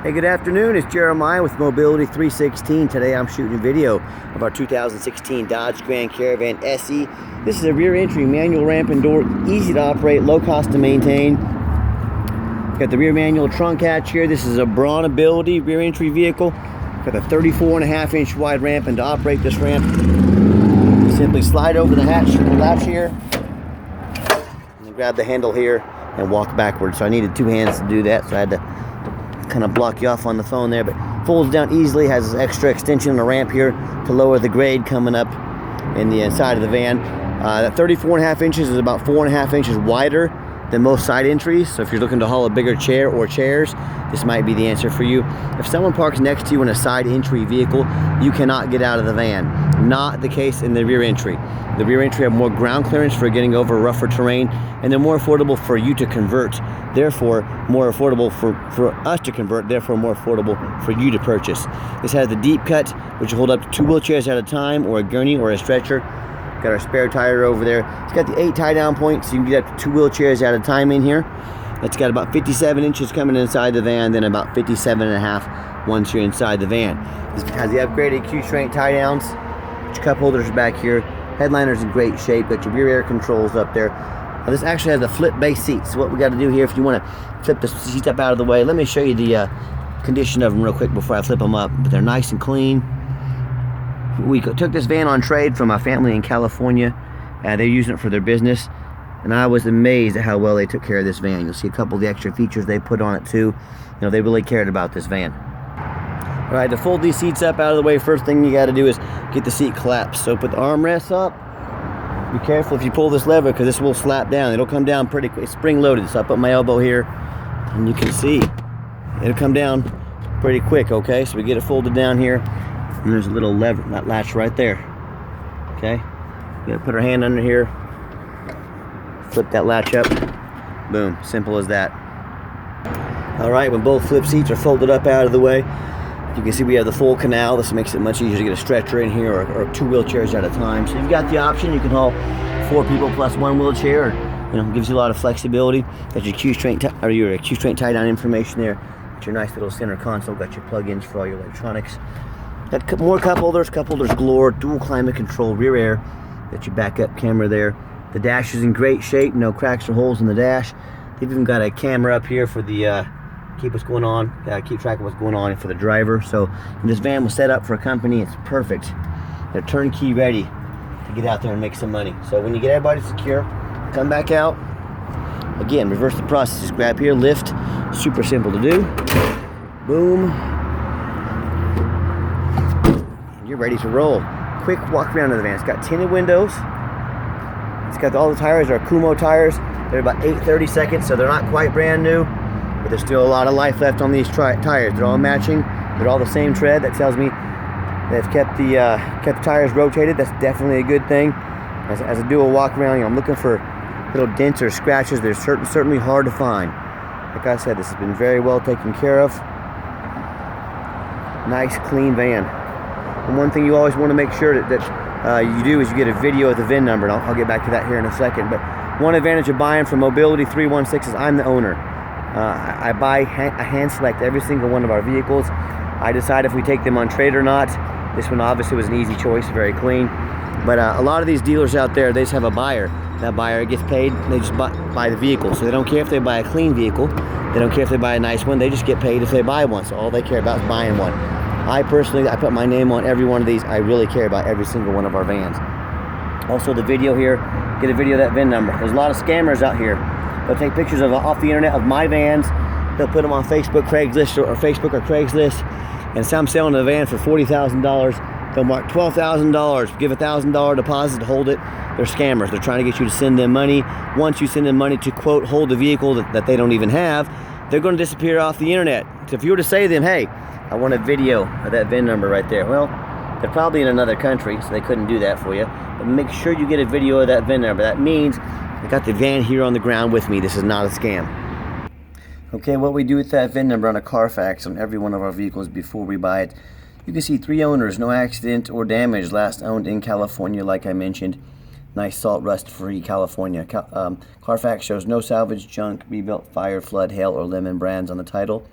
Hey, good afternoon. It's Jeremiah with Mobility 316. Today I'm shooting a video of our 2016 Dodge Grand Caravan SE. This is a rear entry manual ramp and door, easy to operate, low cost to maintain. Got the rear manual trunk hatch here. This is a Braun ability rear entry vehicle. Got a 34.5-inch wide ramp, and to operate this ramp, you simply slide over the hatch through the latch here, and then grab the handle here and walk backwards. So I needed two hands to do that, so I had to kind of block you off on the phone there, but folds down easily. Has this extra extension on the ramp here to lower the grade coming up in the inside of the van. That 34.5 inches is about 4.5 inches wider than most side entries, so if you're looking to haul a bigger chair or chairs, this might be the answer for you. If someone parks next to you in a side entry vehicle, you cannot get out of the van. Not the case in the rear entry. The rear entry have more ground clearance for getting over rougher terrain, and they're more affordable for you to convert, therefore more affordable for us to convert, therefore more affordable for you to purchase. This has the deep cut, which will hold up to 2 wheelchairs at a time, or a gurney or a stretcher. Got our spare tire over there. It's got the 8 tie down points, so you can get up to 2 wheelchairs at a time in here. It's got about 57 inches coming inside the van, then about 57.5 once you're inside the van. This has the upgraded Q-strength tie downs. Your cup holders are back here. Headliner's in great shape. Got your rear air controls up there. Now, this actually has a flip base seat. So what we got to do here, if you want to flip the seats up out of the way, let me show you the condition of them real quick before I flip them up. But they're nice and clean. We took this van on trade from a family in California. They're using it for their business, and I was amazed at how well they took care of this van. You'll see a couple of the extra features they put on it too. You know, they really cared about this van. All right, to fold these seats up out of the way, first thing you got to do is get the seat collapsed. So put the armrests up. Be careful if you pull this lever, because this will slap down. It'll come down pretty quick. It's spring loaded, so I put my elbow here, and you can see it'll come down pretty quick. Okay, so we get it folded down here, and there's a little lever, that latch right there. Okay, we gotta put our hand under here, flip that latch up, boom, simple as that. All right, when both flip seats are folded up out of the way, you can see we have the full canal. This makes it much easier to get a stretcher in here, or 2 wheelchairs at a time. So you've got the option. You can haul 4 people plus 1 wheelchair. Or, gives you a lot of flexibility. Got your Q-strength tie down information there. Got your nice little center console. Got your plug-ins for all your electronics. Got more cup holders galore. Dual climate control, rear air. Got your backup camera there. The dash is in great shape. No cracks or holes in the dash. They've even got a camera up here for the keep what's going on, keep track of what's going on for the driver. So this van was set up for a company. It's perfect. They're turnkey ready to get out there and make some money. So when you get everybody secure, come back out. Again, reverse the process. Just grab here, lift. Super simple to do. Boom. And you're ready to roll. Quick walk around of the van. It's got tinted windows. It's got all the tires are Kumo tires. They're about 830 seconds, so they're not quite brand new. But there's still a lot of life left on these tires. They're all matching. They're all the same tread. That tells me they've kept the tires rotated. That's definitely a good thing. As I do a walk around, I'm looking for little dents or scratches. They're certainly hard to find. Like I said, this has been very well taken care of. Nice, clean van. And one thing you always want to make sure that you do is you get a video of the VIN number. And I'll get back to that here in a second. But one advantage of buying from Mobility 316 is I'm the owner. I hand select every single one of our vehicles. I decide if we take them on trade or not. This one obviously was an easy choice, very clean. But a lot of these dealers out there, they just have a buyer. That buyer gets paid, and they just buy the vehicle. So they don't care if they buy a clean vehicle. They don't care if they buy a nice one. They just get paid if they buy one. So all they care about is buying one. I personally put my name on every one of these. I really care about every single one of our vans. Also the video here, get a video of that VIN number. There's a lot of scammers out here. They'll take pictures off the internet of my vans. They'll put them on Facebook, Craigslist, or Craigslist. And so I'm selling a van for $40,000. They'll mark $12,000, give $1,000 deposit to hold it. They're scammers. They're trying to get you to send them money. Once you send them money to, quote, hold the vehicle that they don't even have, they're going to disappear off the internet. So if you were to say to them, hey, I want a video of that VIN number right there. Well, they're probably in another country, so they couldn't do that for you. But make sure you get a video of that VIN number. That means I got the van here on the ground with me. This is not a scam. Okay, what we do with that VIN number on a Carfax on every one of our vehicles before we buy it, you can see 3 owners, no accident or damage, last owned in California, like I mentioned. Nice salt rust free California. Carfax shows no salvage, junk, rebuilt, fire, flood, hail, or lemon brands on the title.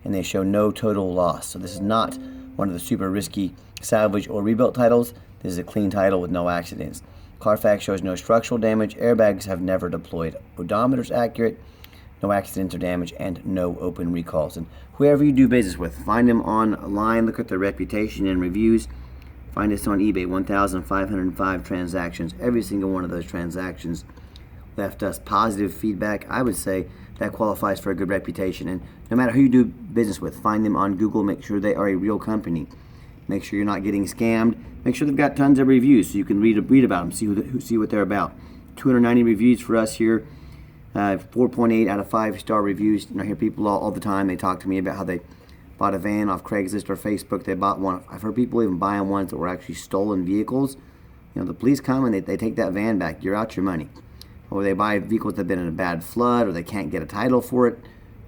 and they show no total loss. So this is not one of the super risky salvage or rebuilt titles. This is a clean title with no accidents. Carfax shows no structural damage, airbags have never deployed, odometer's accurate, no accidents or damage, and no open recalls. And whoever you do business with, find them online, look at their reputation and reviews. Find us on eBay, 1,505 transactions. Every single one of those transactions left us positive feedback. I would say that qualifies for a good reputation. And no matter who you do business with, find them on Google, make sure they are a real company. Make sure you're not getting scammed. Make sure they've got tons of reviews so you can read about them, see what they're about. 290 reviews for us here. 4.8 out of 5-star reviews. I hear people all the time, they talk to me about how they bought a van off Craigslist or Facebook. They bought one. I've heard people even buying ones that were actually stolen vehicles. The police come and they take that van back. You're out your money. Or they buy vehicles that have been in a bad flood, or they can't get a title for it.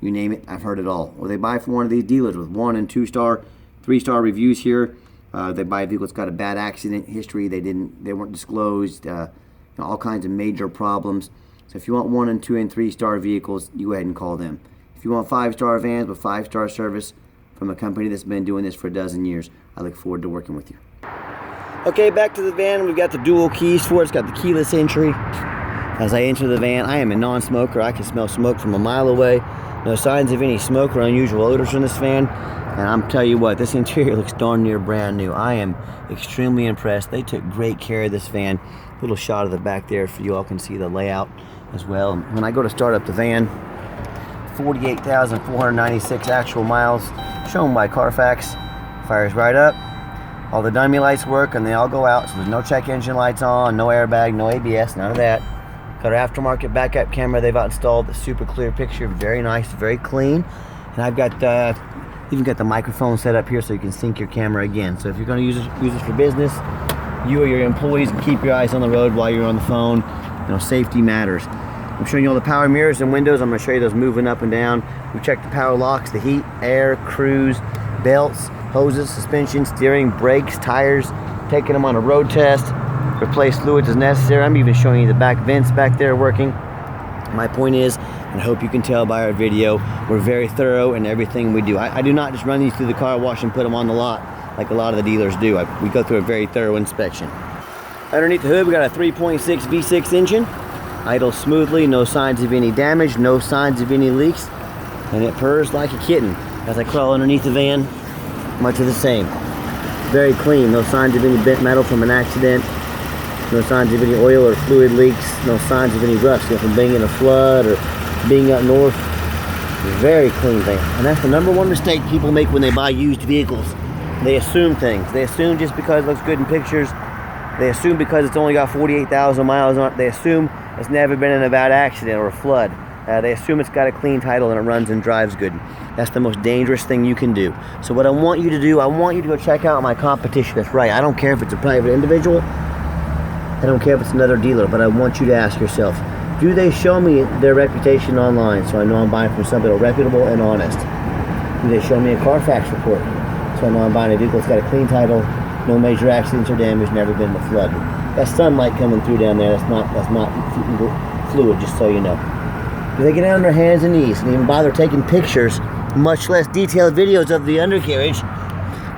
You name it, I've heard it all. Or they buy from one of these dealers with 1- and 2-star, 3-star reviews here. They buy a vehicle that's got a bad accident history. They weren't disclosed. All kinds of major problems. So if you want 1- and 2- and 3-star vehicles, you go ahead and call them. If you want 5-star vans with 5-star service from a company that's been doing this for a dozen years, I look forward to working with you. Okay, back to the van. We've got the dual keys for it. It's got the keyless entry. As I enter the van, I am a non-smoker. I can smell smoke from a mile away. No signs of any smoke or unusual odors from this van. And I'm telling you what, this interior looks darn near brand new. I am extremely impressed. They took great care of this van. Little shot of the back there so you all can see the layout as well. And when I go to start up the van, 48,496 actual miles shown by Carfax. Fires right up. All the dummy lights work and they all go out, so there's no check engine lights on, no airbag, no ABS, none of that. Got our aftermarket backup camera they've installed, a super clear picture, very nice, very clean. And I've got even got the microphone set up here so you can sync your camera again. So if you're going to use this for business, you or your employees can keep your eyes on the road while you're on the phone. Safety matters. I'm showing you all the power mirrors and windows. I'm going to show you those moving up and down. We've checked the power locks, the heat, air, cruise, belts, hoses, suspension, steering, brakes, tires, taking them on a road test, replace fluids as necessary. I'm even showing you the back vents back there working. My point is, and I hope you can tell by our video, we're very thorough in everything we do. I do not just run these through the car wash and put them on the lot like a lot of the dealers do. We go through a very thorough inspection. Underneath the hood, we got a 3.6 V6 engine. Idles smoothly, no signs of any damage, no signs of any leaks, and it purrs like a kitten. As I crawl underneath the van, much of the same. Very clean, no signs of any bent metal from an accident, no signs of any oil or fluid leaks, no signs of any rust from being in a flood or being up north. Very clean van. And that's the #1 mistake people make when they buy used vehicles. They assume things. They assume just because it looks good in pictures, they assume because it's only got 48,000 miles on it, they assume it's never been in a bad accident or a flood. They assume it's got a clean title and it runs and drives good. That's the most dangerous thing you can do. So what I want you to do, I want you to go check out my competition. That's right. I don't care if it's a private individual. I don't care if it's another dealer, but I want you to ask yourself, do they show me their reputation online so I know I'm buying from somebody reputable and honest? Do they show me a Carfax report so I know I'm buying a vehicle that's got a clean title, no major accidents or damage, never been in a flood? That sunlight coming through down there, that's not fluid, just so you know. Do they get down on their hands and knees and even bother taking pictures, much less detailed videos of the undercarriage,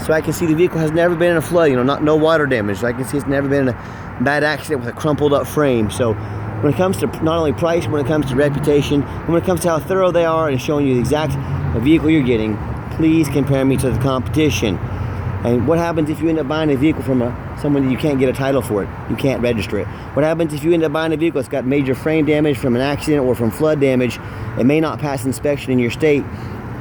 so I can see the vehicle has never been in a flood, no water damage. So I can see it's never been in a bad accident with a crumpled up frame. So when it comes to not only price, when it comes to reputation, and when it comes to how thorough they are and showing you the exact vehicle you're getting, please compare me to the competition. And what happens if you end up buying a vehicle from someone that you can't get a title for it? You can't register it. What happens if you end up buying a vehicle that's got major frame damage from an accident or from flood damage? It may not pass inspection in your state.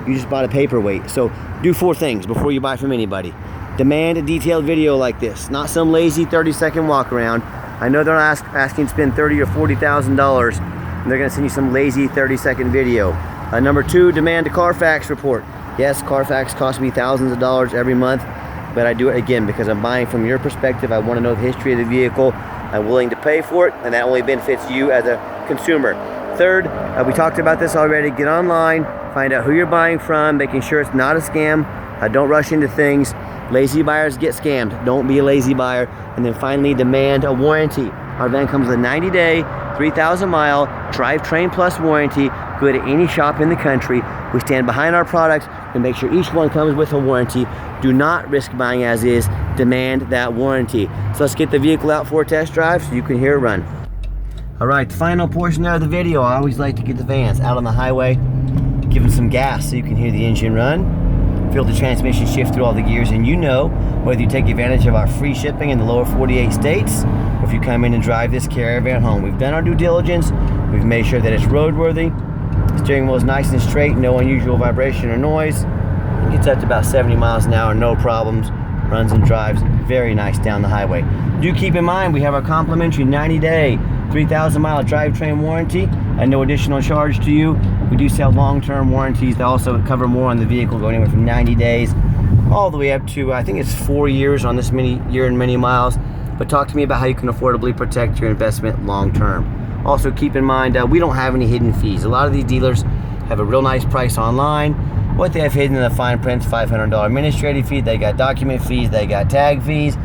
You just bought a paperweight. So do 4 things before you buy from anybody. Demand a detailed video like this, not some lazy 30-second walk around. I know they're asking to spend $30,000 or $40,000, and they're going to send you some lazy 30-second video. Number 2, demand a Carfax report. Yes, Carfax costs me thousands of dollars every month, but I do it again because I'm buying from your perspective. I want to know the history of the vehicle. I'm willing to pay for it, and that only benefits you as a consumer. Third, we talked about this already. Get online, find out who you're buying from, making sure it's not a scam. Don't rush into things. Lazy buyers get scammed. Don't be a lazy buyer. And then finally, demand a warranty. Our van comes with a 90-day 3,000 mile drivetrain plus warranty, good at any shop in the country. We stand behind our products and make sure each one comes with a warranty. Do not risk buying as is, demand that warranty. So let's get the vehicle out for a test drive so you can hear it run. All right, the final portion there of the video, I always like to get the vans out on the highway, give them some gas so you can hear the engine run, feel the transmission shift through all the gears, and you know whether you take advantage of our free shipping in the lower 48 states, or if you come in and drive this Caravan home. We've done our due diligence, we've made sure that it's roadworthy, the steering wheel is nice and straight, no unusual vibration or noise, it gets up to about 70 miles an hour, no problems, runs and drives very nice down the highway. Do keep in mind we have our complimentary 90-day 3,000 mile drivetrain warranty and no additional charge to you. We do sell long-term warranties that also cover more on the vehicle, going anywhere from 90 days all the way up to, I think it's 4 years on this year and many miles. But talk to me about how you can affordably protect your investment long-term. Also keep in mind we don't have any hidden fees. A lot of these dealers have a real nice price online. What they have hidden in the fine print, $500 administrative fee, they got document fees, they got tag fees,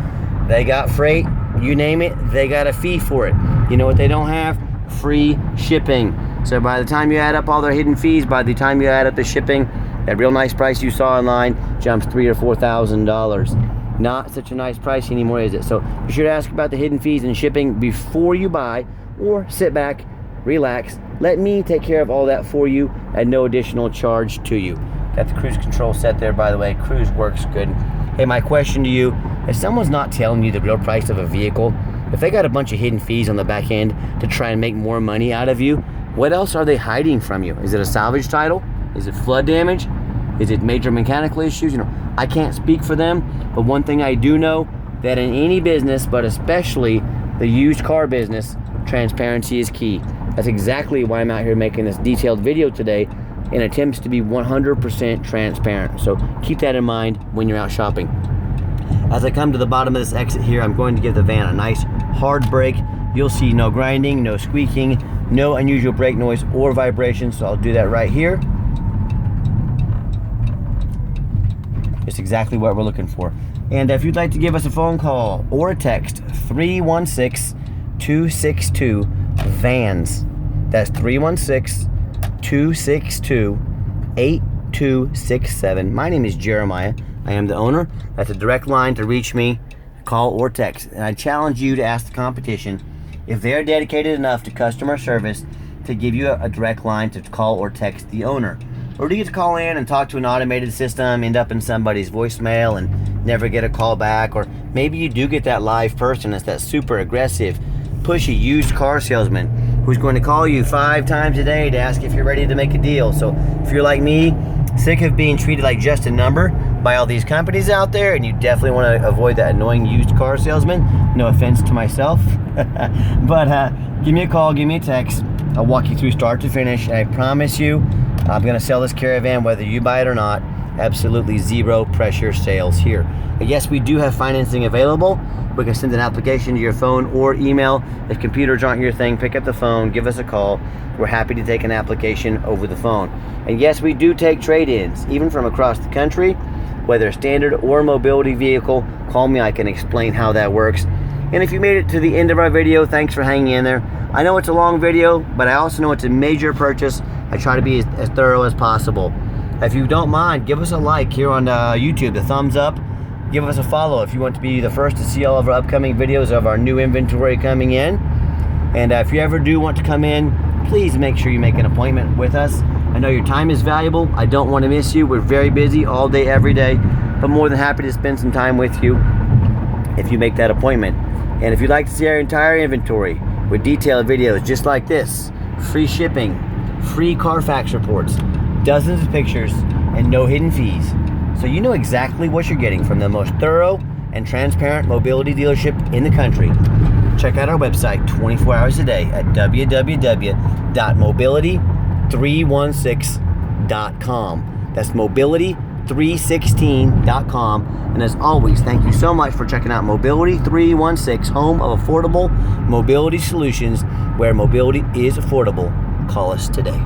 they got freight, you name it, they got a fee for it. You know what they don't have? Free shipping. So by the time you add up all their hidden fees, by the time you add up the shipping, that real nice price you saw online jumps $3,000 or $4,000. Not such a nice price anymore, is it? So be sure to ask about the hidden fees and shipping before you buy, or sit back, relax, let me take care of all that for you at no additional charge to you. Got the cruise control set there, by the way. Cruise works good. Hey, my question to you, if someone's not telling you the real price of a vehicle, if they got a bunch of hidden fees on the back end to try and make more money out of you, what else are they hiding from you? Is it a salvage title? Is it flood damage? Is it major mechanical issues? You know, I can't speak for them, but one thing I do know, that in any business, but especially the used car business, transparency is key. That's exactly why I'm out here making this detailed video today, in attempts to be 100% transparent. So keep that in mind when you're out shopping. As I come to the bottom of this exit here, I'm going to give the van a nice hard brake. You'll see no grinding, no squeaking, no unusual brake noise or vibration, so I'll do that right here. It's exactly what we're looking for. And if you'd like to give us a phone call or a text, 316-262-VANS. That's 316-262-8267. My name is Jeremiah. I am the owner. That's a direct line to reach me, call or text. And I challenge you to ask the competition if they're dedicated enough to customer service to give you a direct line to call or text the owner. Or do you get to call in and talk to an automated system, end up in somebody's voicemail and never get a call back? Or maybe you do get that live person that's that super aggressive, pushy used car salesman who's going to call you 5 times a day to ask if you're ready to make a deal. So if you're like me, sick of being treated like just a number by all these companies out there, and you definitely want to avoid that annoying used car salesman, no offense to myself, but give me a call, give me a text. I'll walk you through start to finish, and I promise you, I'm going to sell this Caravan whether you buy it or not. Absolutely zero pressure sales here. But yes, we do have financing available. We can send an application to your phone or email. If computers aren't your thing, pick up the phone, give us a call. We're happy to take an application over the phone. And yes, we do take trade-ins, even from across the country, whether standard or mobility vehicle. Call me, I can explain how that works. And if you made it to the end of our video, thanks for hanging in there. I know it's a long video, but I also know it's a major purchase. I try to be as thorough as possible. If you don't mind, give us a like here on YouTube, the thumbs up. Give us a follow if you want to be the first to see all of our upcoming videos of our new inventory coming in. And if you ever do want to come in, please make sure you make an appointment with us. I know your time is valuable. I don't want to miss you. We're very busy all day, every day, but more than happy to spend some time with you if you make that appointment. And if you'd like to see our entire inventory with detailed videos just like this, free shipping, free Carfax reports, dozens of pictures, and no hidden fees, so you know exactly what you're getting from the most thorough and transparent mobility dealership in the country, check out our website 24 hours a day at www.mobility316.com. That's mobility316.com. And as always, thank you so much for checking out Mobility 316, home of affordable mobility solutions, where mobility is affordable. Call us today.